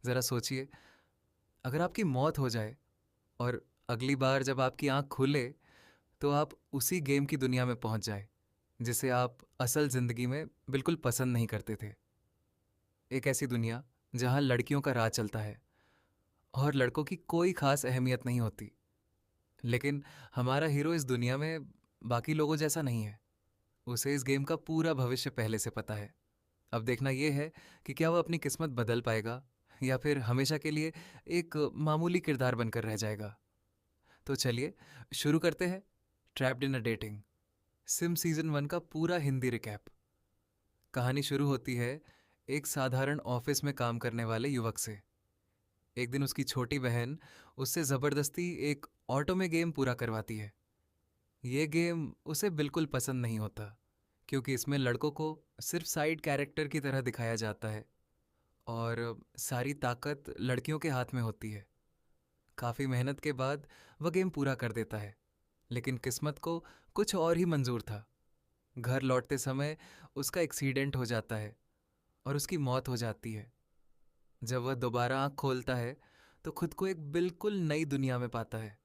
ज़रा सोचिए, अगर आपकी मौत हो जाए और अगली बार जब आपकी आँख खुले तो आप उसी गेम की दुनिया में पहुँच जाएँ, जिसे आप असल ज़िंदगी में बिल्कुल पसंद नहीं करते थे। एक ऐसी दुनिया जहाँ लड़कियों का राज चलता है और लड़कों की कोई ख़ास अहमियत नहीं होती। लेकिन हमारा हीरो इस दुनिया में बाकी लोगों जैसा नहीं है। उसे इस गेम का पूरा भविष्य पहले से पता है। अब देखना ये है कि क्या वो अपनी किस्मत बदल पाएगा या फिर हमेशा के लिए एक मामूली किरदार बनकर रह जाएगा। तो चलिए शुरू करते हैं trapped in a dating SIM season 1 का पूरा हिंदी रिकैप। कहानी शुरू होती है एक साधारण ऑफिस में काम करने वाले युवक से। एक दिन उसकी छोटी बहन उससे ज़बरदस्ती एक ऑटो में गेम पूरा करवाती है। ये गेम उसे बिल्कुल पसंद नहीं होता, क्योंकि इसमें लड़कों को सिर्फ साइड कैरेक्टर की तरह दिखाया जाता है और सारी ताकत लड़कियों के हाथ में होती है। काफ़ी मेहनत के बाद वह गेम पूरा कर देता है, लेकिन किस्मत को कुछ और ही मंजूर था। घर लौटते समय उसका एक्सीडेंट हो जाता है और उसकी मौत हो जाती है। जब वह दोबारा आँख खोलता है तो खुद को एक बिल्कुल नई दुनिया में पाता है।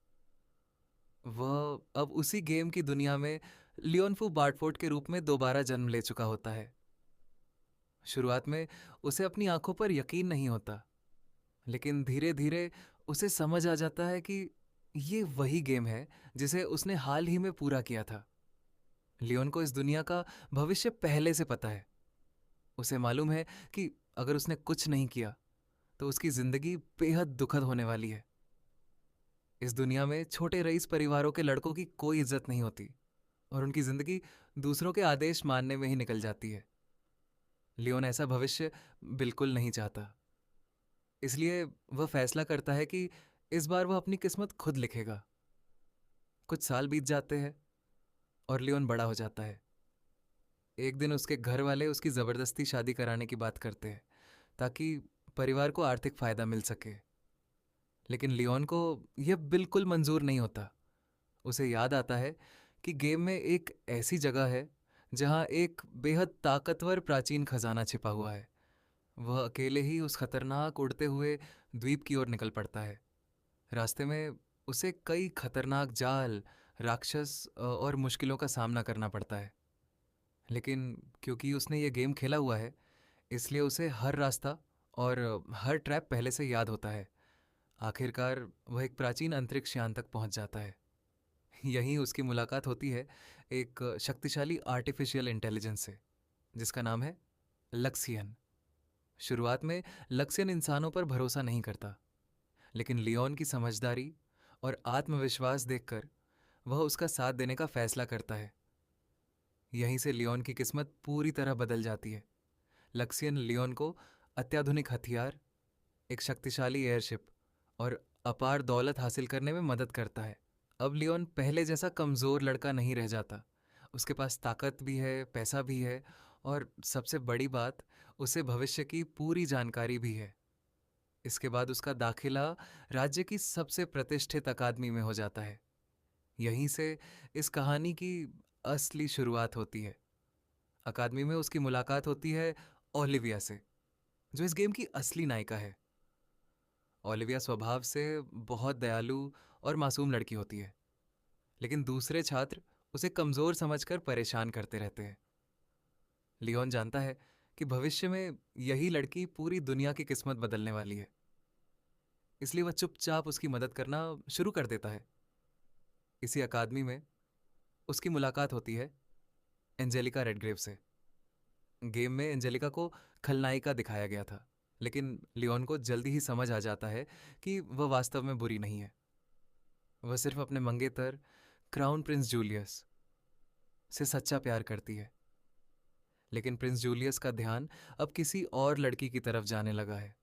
वह अब उसी गेम की दुनिया में लियोनफू बार्टफोर्ड के रूप में दोबारा जन्म ले चुका होता है। शुरुआत में उसे अपनी आंखों पर यकीन नहीं होता, लेकिन धीरे धीरे उसे समझ आ जाता है कि ये वही गेम है जिसे उसने हाल ही में पूरा किया था। लियोन को इस दुनिया का भविष्य पहले से पता है। उसे मालूम है कि अगर उसने कुछ नहीं किया तो उसकी जिंदगी बेहद दुखद होने वाली है। इस दुनिया में छोटे रईस परिवारों के लड़कों की कोई इज्जत नहीं होती और उनकी जिंदगी दूसरों के आदेश मानने में ही निकल जाती है। लियोन ऐसा भविष्य बिल्कुल नहीं चाहता, इसलिए वह फैसला करता है कि इस बार वह अपनी किस्मत खुद लिखेगा। कुछ साल बीत जाते हैं और लियोन बड़ा हो जाता है। एक दिन उसके घर वाले उसकी ज़बरदस्ती शादी कराने की बात करते हैं ताकि परिवार को आर्थिक फ़ायदा मिल सके, लेकिन लियोन को यह बिल्कुल मंजूर नहीं होता। उसे याद आता है कि गेम में एक ऐसी जगह है जहाँ एक बेहद ताकतवर प्राचीन खजाना छिपा हुआ है। वह अकेले ही उस खतरनाक उड़ते हुए द्वीप की ओर निकल पड़ता है। रास्ते में उसे कई खतरनाक जाल, राक्षस और मुश्किलों का सामना करना पड़ता है, लेकिन क्योंकि उसने ये गेम खेला हुआ है इसलिए उसे हर रास्ता और हर ट्रैप पहले से याद होता है। आखिरकार वह एक प्राचीन अंतरिक्ष यान तक पहुंच जाता है। यहीं उसकी मुलाकात होती है एक शक्तिशाली आर्टिफिशियल इंटेलिजेंस से, जिसका नाम है लक्सियन। शुरुआत में लक्सियन इंसानों पर भरोसा नहीं करता, लेकिन लियोन की समझदारी और आत्मविश्वास देखकर वह उसका साथ देने का फैसला करता है। यहीं से लियोन की किस्मत पूरी तरह बदल जाती है। लक्सियन लियोन को अत्याधुनिक हथियार, एक शक्तिशाली एयरशिप और अपार दौलत हासिल करने में मदद करता है। अब लियोन पहले जैसा कमज़ोर लड़का नहीं रह जाता। उसके पास ताकत भी है, पैसा भी है और सबसे बड़ी बात, उसे भविष्य की पूरी जानकारी भी है। इसके बाद उसका दाखिला राज्य की सबसे प्रतिष्ठित अकादमी में हो जाता है। यहीं से इस कहानी की असली शुरुआत होती है। अकादमी में उसकी मुलाकात होती है ओलिविया से, जो इस गेम की असली नायिका है। ओलिविया स्वभाव से बहुत दयालु और मासूम लड़की होती है, लेकिन दूसरे छात्र उसे कमज़ोर समझकर परेशान करते रहते हैं। लियोन जानता है कि भविष्य में यही लड़की पूरी दुनिया की किस्मत बदलने वाली है, इसलिए वह चुपचाप उसकी मदद करना शुरू कर देता है। इसी अकादमी में उसकी मुलाकात होती है एंजेलिका रेडग्रेव से। गेम में एंजेलिका को खलनायिका दिखाया गया था, लेकिन लियोन को जल्दी ही समझ आ जाता है कि वह वास्तव में बुरी नहीं है। वह सिर्फ अपने मंगेतर क्राउन प्रिंस जूलियस से सच्चा प्यार करती है, लेकिन प्रिंस जूलियस का ध्यान अब किसी और लड़की की तरफ जाने लगा है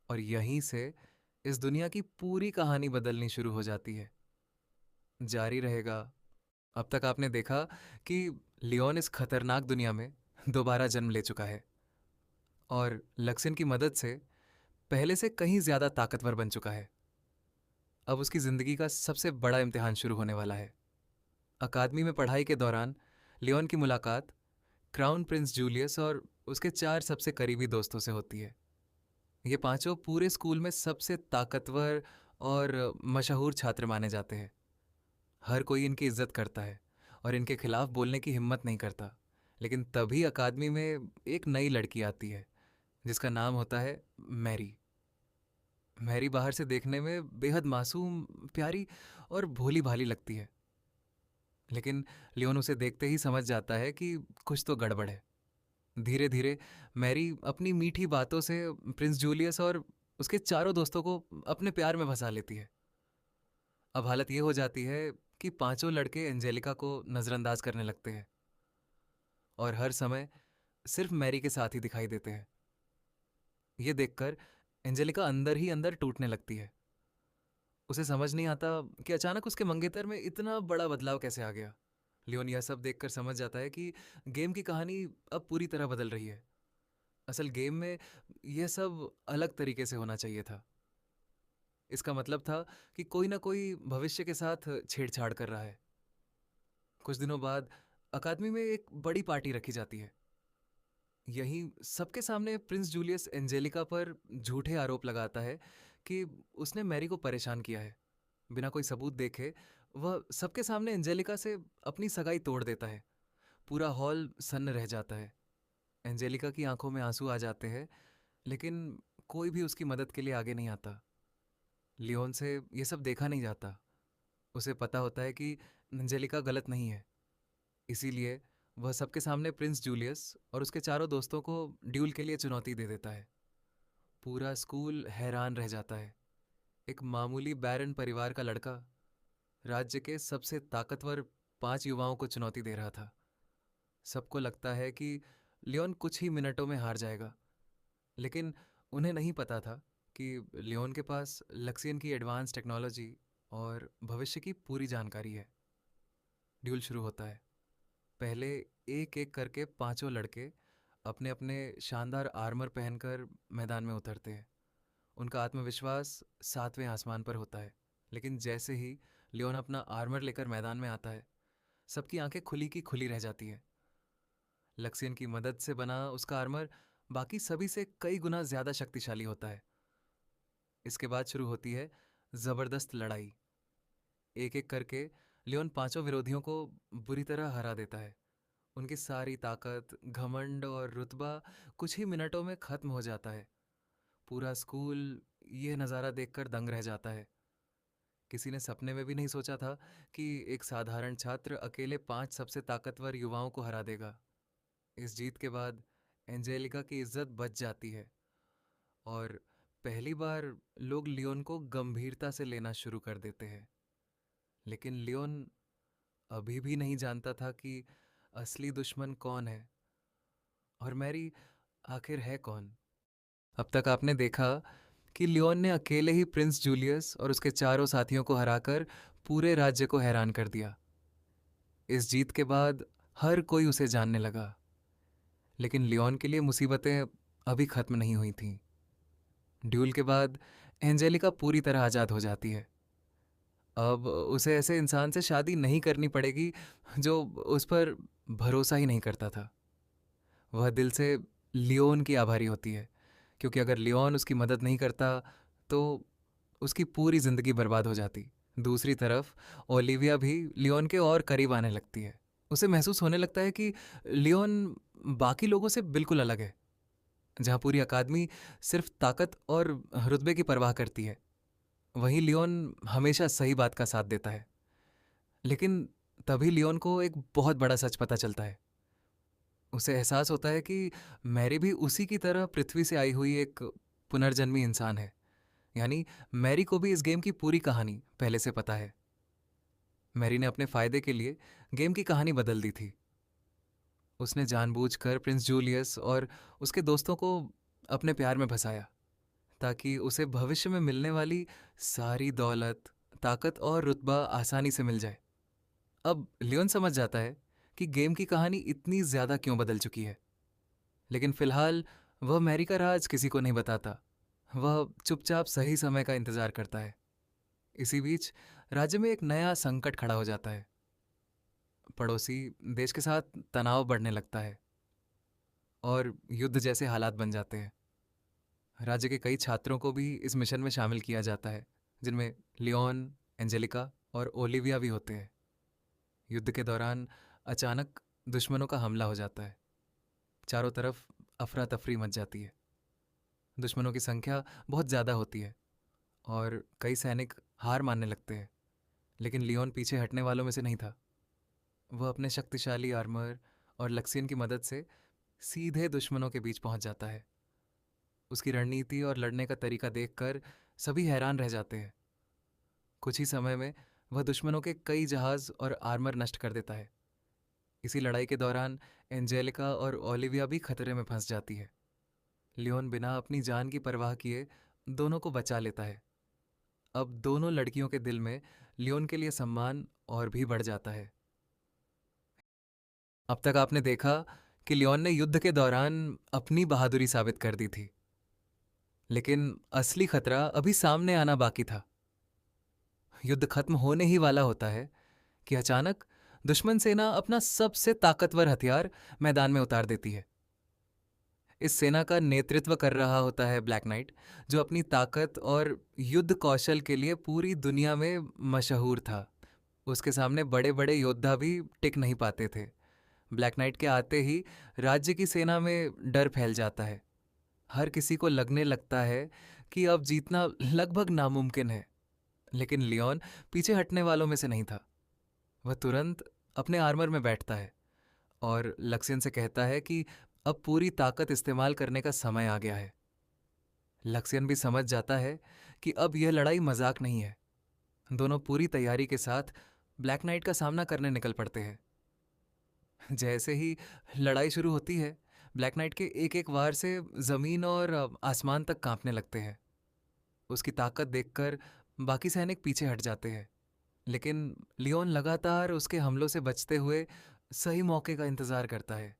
और यहीं से इस दुनिया की पूरी कहानी बदलनी शुरू हो जाती है। जारी रहेगा। अब तक आपने देखा कि लियोन इस खतरनाक दुनिया में दोबारा जन्म ले चुका है और लक्सिन की मदद से पहले से कहीं ज्यादा ताकतवर बन चुका है। अब उसकी जिंदगी का सबसे बड़ा इम्तिहान शुरू होने वाला है। अकादमी में पढ़ाई के दौरान लियोन की मुलाकात क्राउन प्रिंस जूलियस और उसके 4 सबसे करीबी दोस्तों से होती है। ये पांचों पूरे स्कूल में सबसे ताकतवर और मशहूर छात्र माने जाते हैं। हर कोई इनकी इज्जत करता है और इनके खिलाफ बोलने की हिम्मत नहीं करता। लेकिन तभी अकादमी में एक नई लड़की आती है जिसका नाम होता है मैरी। मैरी बाहर से देखने में बेहद मासूम, प्यारी और भोली भाली लगती है। लेकिन लियोन उसे देखते ही समझ जाता है कि कुछ तो गड़बड़ है। धीरे धीरे मैरी अपनी मीठी बातों से प्रिंस जूलियस और उसके चारों दोस्तों को अपने प्यार में फंसा लेती है। अब हालत ये हो जाती है कि पांचों लड़के एंजेलिका को नज़रअंदाज करने लगते हैं और हर समय सिर्फ मैरी के साथ ही दिखाई देते हैं। ये देखकर एंजेलिका अंदर ही अंदर टूटने लगती है। उसे समझ नहीं आता कि अचानक उसके मंगेतर में इतना बड़ा बदलाव कैसे आ गया। लियोन यह सब देखकर समझ जाता है कि गेम की कहानी अब पूरी तरह बदल रही है। असल गेम में यह सब अलग तरीके से होना चाहिए था। इसका मतलब था कि कोई ना कोई भविष्य के साथ छेड़छाड़ कर रहा है। कुछ दिनों बाद अकादमी में एक बड़ी पार्टी रखी जाती है। यहीं सबके सामने प्रिंस जूलियस एंजेलिका पर झूठे आरोप लगाता है कि उसने मैरी को परेशान किया है। बिना कोई सबूत देखे वह सबके सामने एंजेलिका से अपनी सगाई तोड़ देता है। पूरा हॉल सन्न रह जाता है। एंजेलिका की आंखों में आंसू आ जाते हैं, लेकिन कोई भी उसकी मदद के लिए आगे नहीं आता। लियोन से ये सब देखा नहीं जाता। उसे पता होता है कि एंजेलिका गलत नहीं है। इसीलिए वह सबके सामने प्रिंस जूलियस और उसके चारों दोस्तों को ड्यूल के लिए चुनौती दे देता है। पूरा स्कूल हैरान रह जाता है। एक मामूली बैरन परिवार का लड़का राज्य के सबसे ताकतवर पांच युवाओं को चुनौती दे रहा था। सबको लगता है कि लियोन कुछ ही मिनटों में हार जाएगा, लेकिन उन्हें नहीं पता था कि लियोन के पास लक्सियन की एडवांस टेक्नोलॉजी और भविष्य की पूरी जानकारी है। ड्यूल शुरू होता है। पहले एक एक करके पांचों लड़के अपने अपने शानदार आर्मर पहनकर मैदान में उतरते हैं। उनका आत्मविश्वास सातवें आसमान पर होता है। लेकिन जैसे ही लियोन अपना आर्मर लेकर मैदान में आता है, सबकी आंखें खुली की खुली रह जाती है। लक्सियन की मदद से बना उसका आर्मर बाकी सभी से कई गुना ज्यादा शक्तिशाली होता है। इसके बाद शुरू होती है जबरदस्त लड़ाई। एक एक करके लियोन पांचों विरोधियों को बुरी तरह हरा देता है। उनकी सारी ताकत, घमंड और रुतबा कुछ ही मिनटों में खत्म हो जाता है। पूरा स्कूल ये नज़ारा देखकर दंग रह जाता है। किसी ने सपने में भी नहीं सोचा था कि एक साधारण छात्र अकेले पांच सबसे ताकतवर युवाओं को हरा देगा। इस जीत के बाद एंजेलिका की इज्जत बच जाती है और पहली बार लोग लियोन को गंभीरता से लेना शुरू कर देते हैं। लेकिन लियोन अभी भी नहीं जानता था कि असली दुश्मन कौन है और मैरी आखिर है कौन। अब तक आपने देखा कि लियोन ने अकेले ही प्रिंस जूलियस और उसके चारों साथियों को हराकर पूरे राज्य को हैरान कर दिया। इस जीत के बाद हर कोई उसे जानने लगा। लेकिन लियोन के लिए मुसीबतें अभी खत्म नहीं हुई थीं। ड्यूल के बाद एंजेलिका पूरी तरह आज़ाद हो जाती है। अब उसे ऐसे इंसान से शादी नहीं करनी पड़ेगी जो उस पर भरोसा ही नहीं करता था। वह दिल से लियोन की आभारी होती है, क्योंकि अगर लियोन उसकी मदद नहीं करता तो उसकी पूरी ज़िंदगी बर्बाद हो जाती। दूसरी तरफ ओलिविया भी लियोन के और करीब आने लगती है। उसे महसूस होने लगता है कि लियोन बाकी लोगों से बिल्कुल अलग है। जहाँ पूरी अकादमी सिर्फ ताकत और रुतबे की परवाह करती है, वहीं लियोन हमेशा सही बात का साथ देता है। लेकिन तभी लियोन को एक बहुत बड़ा सच पता चलता है। उसे एहसास होता है कि मैरी भी उसी की तरह पृथ्वी से आई हुई एक पुनर्जन्मी इंसान है। यानी मैरी को भी इस गेम की पूरी कहानी पहले से पता है। मैरी ने अपने फायदे के लिए गेम की कहानी बदल दी थी। उसने जानबूझकर प्रिंस जूलियस और उसके दोस्तों को अपने प्यार में फंसाया, ताकि उसे भविष्य में मिलने वाली सारी दौलत, ताकत और रुतबा आसानी से मिल जाए। अब लियोन समझ जाता है कि गेम की कहानी इतनी ज्यादा क्यों बदल चुकी है। लेकिन फिलहाल वह मैरी का राज किसी को नहीं बताता। वह चुपचाप सही समय का इंतजार करता है। इसी बीच राज्य में एक नया संकट खड़ा हो जाता है। पड़ोसी देश के साथ तनाव बढ़ने लगता है और युद्ध जैसे हालात बन जाते हैं। राज्य के कई छात्रों को भी इस मिशन में शामिल किया जाता है, जिनमें लियोन, एंजेलिका और ओलिविया भी होते हैं। युद्ध के दौरान अचानक दुश्मनों का हमला हो जाता है। चारों तरफ अफरा तफरी मच जाती है। दुश्मनों की संख्या बहुत ज़्यादा होती है और कई सैनिक हार मानने लगते हैं। लेकिन लियोन पीछे हटने वालों में से नहीं था। वह अपने शक्तिशाली आर्मर और लक्सियन की मदद से सीधे दुश्मनों के बीच पहुंच जाता है। उसकी रणनीति और लड़ने का तरीका देखकर सभी हैरान रह जाते हैं। कुछ ही समय में वह दुश्मनों के कई जहाज और आर्मर नष्ट कर देता है। इसी लड़ाई के दौरान एंजेलिका और ओलिविया भी खतरे में फंस जाती है। लियोन बिना अपनी जान की परवाह किए दोनों को बचा लेता है। अब दोनों लड़कियों के दिल में लियोन के लिए सम्मान और भी बढ़ जाता है। अब तक आपने देखा कि लियोन ने युद्ध के दौरान अपनी बहादुरी साबित कर दी थी, लेकिन असली खतरा अभी सामने आना बाकी था। युद्ध खत्म होने ही वाला होता है कि अचानक दुश्मन सेना अपना सबसे ताकतवर हथियार मैदान में उतार देती है। इस सेना का नेतृत्व कर रहा होता है ब्लैक नाइट, जो अपनी ताकत और युद्ध कौशल के लिए पूरी दुनिया में मशहूर था। उसके सामने बड़े बड़े योद्धा भी टिक नहीं पाते थे। ब्लैक नाइट के आते ही राज्य की सेना में डर फैल जाता है। हर किसी को लगने लगता है कि अब जीतना लगभग नामुमकिन है। लेकिन लियोन पीछे हटने वालों में से नहीं था। वह तुरंत अपने आर्मर में बैठता है और लक्ष्यन से कहता है कि अब पूरी ताकत इस्तेमाल करने का समय आ गया है। लक्ष्यन भी समझ जाता है कि अब यह लड़ाई मजाक नहीं है। दोनों पूरी तैयारी के साथ ब्लैक नाइट का सामना करने निकल पड़ते हैं। जैसे ही लड़ाई शुरू होती है, ब्लैक नाइट के एक एक वार से जमीन और आसमान तक कांपने लगते हैं। उसकी ताकत देखकर बाकी सैनिक पीछे हट जाते हैं, लेकिन लियोन लगातार उसके हमलों से बचते हुए सही मौके का इंतजार करता है।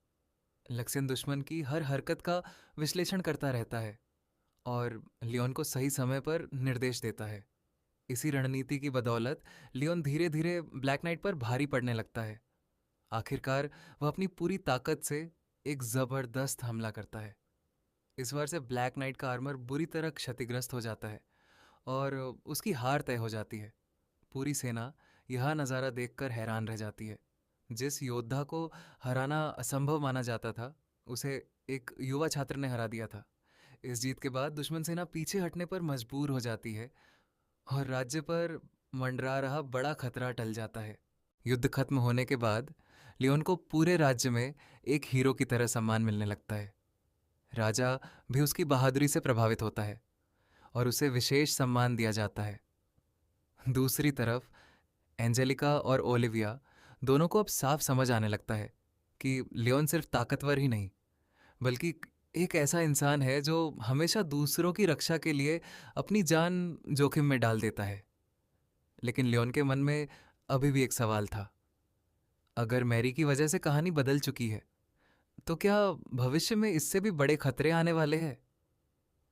लक्ष्यन दुश्मन की हर हरकत का विश्लेषण करता रहता है और लियोन को सही समय पर निर्देश देता है। इसी रणनीति की बदौलत लियोन धीरे धीरे ब्लैक नाइट पर भारी पड़ने लगता है। आखिरकार वह अपनी पूरी ताकत से एक जबरदस्त हमला करता है। इस बार से ब्लैक नाइट का आर्मर बुरी तरह क्षतिग्रस्त हो जाता है और उसकी हार तय हो जाती है। पूरी सेना यह नज़ारा देखकर हैरान रह जाती है। जिस योद्धा को हराना असंभव माना जाता था, उसे एक युवा छात्र ने हरा दिया था। इस जीत के बाद दुश्मन सेना पीछे हटने पर मजबूर हो जाती है और राज्य पर मंडरा रहा बड़ा खतरा टल जाता है। युद्ध खत्म होने के बाद लियोन को पूरे राज्य में एक हीरो की तरह सम्मान मिलने लगता है। राजा भी उसकी बहादुरी से प्रभावित होता है और उसे विशेष सम्मान दिया जाता है। दूसरी तरफ एंजेलिका और ओलिविया दोनों को अब साफ समझ आने लगता है कि लियोन सिर्फ ताकतवर ही नहीं, बल्कि एक ऐसा इंसान है जो हमेशा दूसरों की रक्षा के लिए अपनी जान जोखिम में डाल देता है। लेकिन लियोन के मन में अभी भी एक सवाल था। अगर मैरी की वजह से कहानी बदल चुकी है, तो क्या भविष्य में इससे भी बड़े खतरे आने वाले हैं?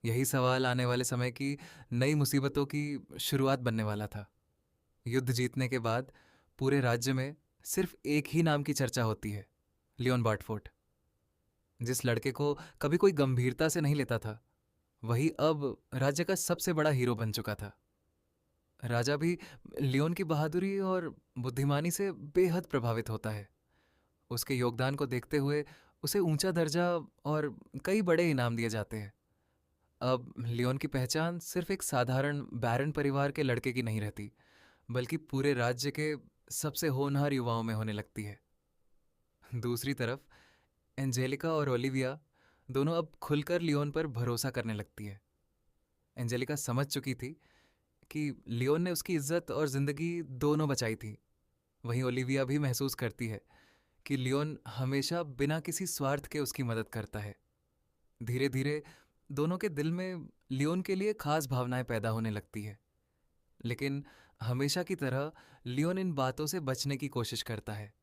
यही सवाल आने वाले समय की नई मुसीबतों की शुरुआत बनने वाला था। युद्ध जीतने के बाद पूरे राज्य में सिर्फ एक ही नाम की चर्चा होती है, लियोन बार्टफोर्ड। जिस लड़के को कभी कोई गंभीरता से नहीं लेता था, वही अब राज्य का सबसे बड़ा हीरो बन चुका था। राजा भी लियोन की बहादुरी और बुद्धिमानी से बेहद प्रभावित होता है। उसके योगदान को देखते हुए उसे ऊंचा दर्जा और कई बड़े इनाम दिए जाते हैं। अब लियोन की पहचान सिर्फ एक साधारण बैरन परिवार के लड़के की नहीं रहती, बल्कि पूरे राज्य के सबसे होनहार युवाओं में होने लगती है। दूसरी तरफ एंजेलिका और ओलिविया दोनों अब खुलकर लियोन पर भरोसा करने लगती है। एंजेलिका समझ चुकी थी कि लियोन ने उसकी इज्जत और जिंदगी दोनों बचाई थी। वहीं ओलिविया भी महसूस करती है कि लियोन हमेशा बिना किसी स्वार्थ के उसकी मदद करता है। धीरे धीरे दोनों के दिल में लियोन के लिए खास भावनाएं पैदा होने लगती है। लेकिन हमेशा की तरह लियोन इन बातों से बचने की कोशिश करता है।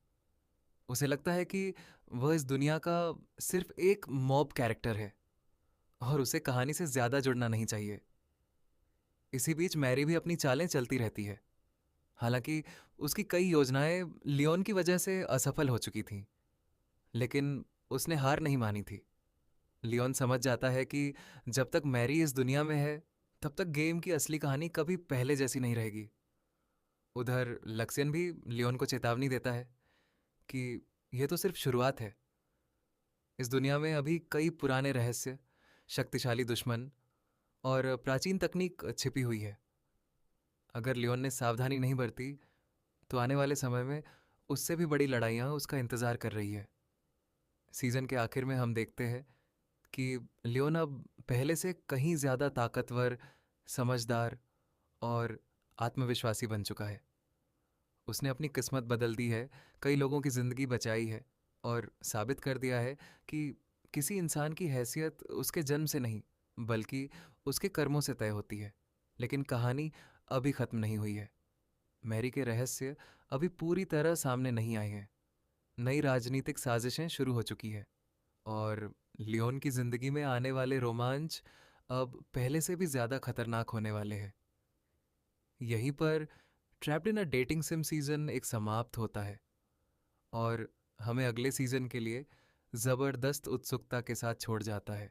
उसे लगता है कि वह इस दुनिया का सिर्फ एक मॉब कैरेक्टर है और उसे कहानी से ज्यादा जुड़ना नहीं चाहिए। इसी बीच मैरी भी अपनी चालें चलती रहती है। हालांकि उसकी कई योजनाएं लियोन की वजह से असफल हो चुकी थीं, लेकिन उसने हार नहीं मानी थी। लियोन समझ जाता है कि जब तक मैरी इस दुनिया में है, तब तक गेम की असली कहानी कभी पहले जैसी नहीं रहेगी। उधर लक्ष्यन भी लियोन को चेतावनी देता है कि यह तो सिर्फ शुरुआत है। इस दुनिया में अभी कई पुराने रहस्य, शक्तिशाली दुश्मन और प्राचीन तकनीक छिपी हुई है। अगर लियोन ने सावधानी नहीं बरती तो आने वाले समय में उससे भी बड़ी लड़ाइयाँ उसका इंतज़ार कर रही है। सीज़न के आखिर में हम देखते हैं कि लियोन अब पहले से कहीं ज़्यादा ताकतवर, समझदार और आत्मविश्वासी बन चुका है। उसने अपनी किस्मत बदल दी है, कई लोगों की ज़िंदगी बचाई है और साबित कर दिया है कि किसी इंसान की हैसियत उसके जन्म से नहीं, बल्कि उसके कर्मों से तय होती है। लेकिन कहानी अभी ख़त्म नहीं हुई है। मैरी के रहस्य अभी पूरी तरह सामने नहीं आए हैं। नई राजनीतिक साजिशें शुरू हो चुकी है और लियोन की जिंदगी में आने वाले रोमांच अब पहले से भी ज्यादा खतरनाक होने वाले हैं। यहीं पर trapped in a dating SIM season एक समाप्त होता है और हमें अगले सीजन के लिए जबरदस्त उत्सुकता के साथ छोड़ जाता है।